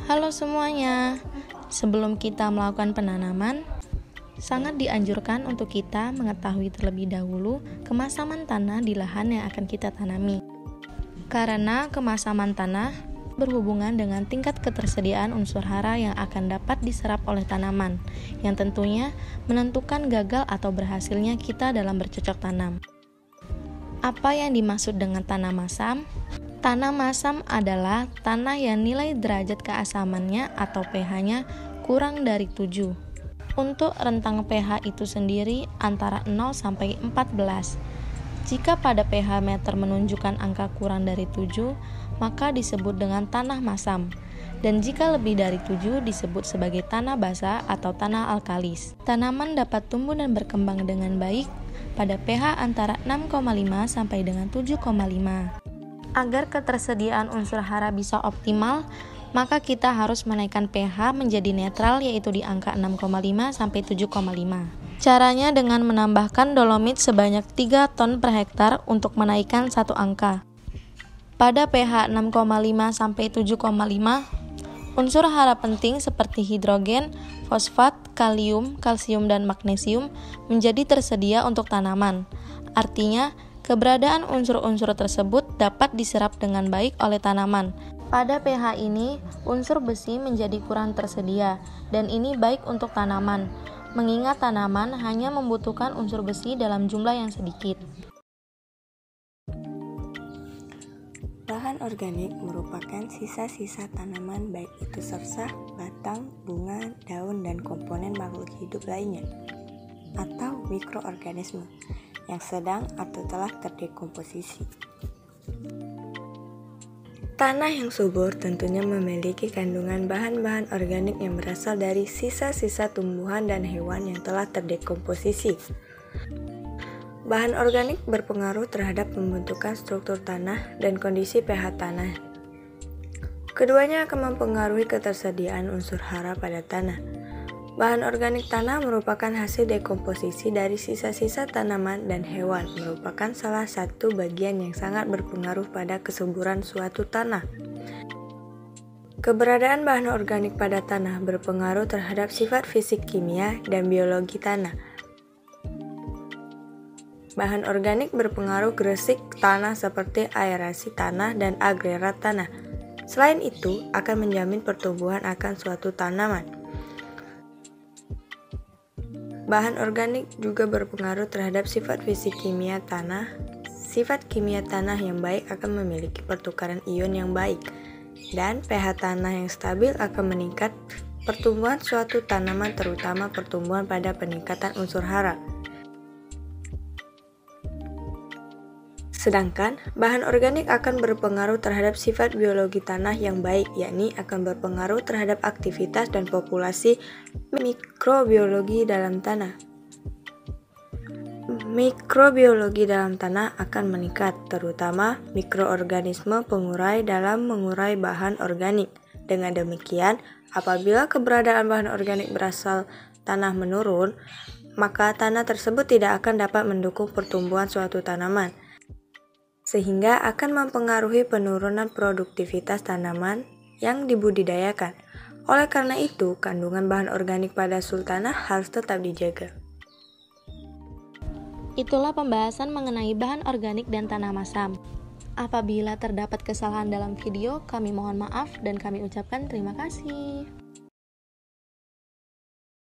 Halo semuanya, sebelum kita melakukan penanaman, sangat dianjurkan untuk kita mengetahui terlebih dahulu kemasaman tanah di lahan yang akan kita tanami. Karena kemasaman tanah berhubungan dengan tingkat ketersediaan unsur hara yang akan dapat diserap oleh tanaman, yang tentunya menentukan gagal atau berhasilnya kita dalam bercocok tanam. Apa yang dimaksud dengan tanah masam? Tanah masam adalah tanah yang nilai derajat keasamannya atau pH-nya kurang dari 7. Untuk rentang pH itu sendiri antara 0 sampai 14. Jika pada pH meter menunjukkan angka kurang dari 7, maka disebut dengan tanah masam. Dan jika lebih dari 7 disebut sebagai tanah basa atau tanah alkalis. Tanaman dapat tumbuh dan berkembang dengan baik pada pH antara 6,5 sampai dengan 7,5. Agar ketersediaan unsur hara bisa optimal, maka kita harus menaikkan pH menjadi netral yaitu di angka 6,5 sampai 7,5. Caranya dengan menambahkan dolomit sebanyak 3 ton per hektar untuk menaikkan satu angka. Pada pH 6,5 sampai 7,5, unsur hara penting seperti hidrogen, fosfat, kalium, kalsium, dan magnesium menjadi tersedia untuk tanaman. Artinya, keberadaan unsur-unsur tersebut dapat diserap dengan baik oleh tanaman. Pada pH ini, unsur besi menjadi kurang tersedia, dan ini baik untuk tanaman, mengingat tanaman hanya membutuhkan unsur besi dalam jumlah yang sedikit. Bahan organik merupakan sisa-sisa tanaman baik itu sisa, batang, bunga, daun, dan komponen makhluk hidup lainnya, atau mikroorganisme yang sedang atau telah terdekomposisi. Tanah yang subur tentunya memiliki kandungan bahan-bahan organik yang berasal dari sisa-sisa tumbuhan dan hewan yang telah terdekomposisi. Bahan organik berpengaruh terhadap pembentukan struktur tanah dan kondisi pH tanah. Keduanya akan mempengaruhi ketersediaan unsur hara pada tanah. Bahan organik tanah merupakan hasil dekomposisi dari sisa-sisa tanaman dan hewan, merupakan salah satu bagian yang sangat berpengaruh pada kesuburan suatu tanah. Keberadaan bahan organik pada tanah berpengaruh terhadap sifat fisik kimia dan biologi tanah. Bahan organik berpengaruh gresik tanah seperti aerasi tanah dan agregat tanah. Selain itu, akan menjamin pertumbuhan akan suatu tanaman. Bahan organik juga berpengaruh terhadap sifat fisik kimia tanah. Sifat kimia tanah yang baik akan memiliki pertukaran ion yang baik, dan pH tanah yang stabil akan meningkat pertumbuhan suatu tanaman, terutama pertumbuhan pada peningkatan unsur hara. Sedangkan, bahan organik akan berpengaruh terhadap sifat biologi tanah yang baik, yakni akan berpengaruh terhadap aktivitas dan populasi mikrobiologi dalam tanah. Mikrobiologi dalam tanah akan meningkat, terutama mikroorganisme pengurai dalam mengurai bahan organik. Dengan demikian, apabila keberadaan bahan organik berasal tanah menurun, maka tanah tersebut tidak akan dapat mendukung pertumbuhan suatu tanaman, sehingga akan mempengaruhi penurunan produktivitas tanaman yang dibudidayakan. Oleh karena itu, kandungan bahan organik pada sultanah harus tetap dijaga. Itulah pembahasan mengenai bahan organik dan tanah masam. Apabila terdapat kesalahan dalam video, kami mohon maaf dan kami ucapkan terima kasih.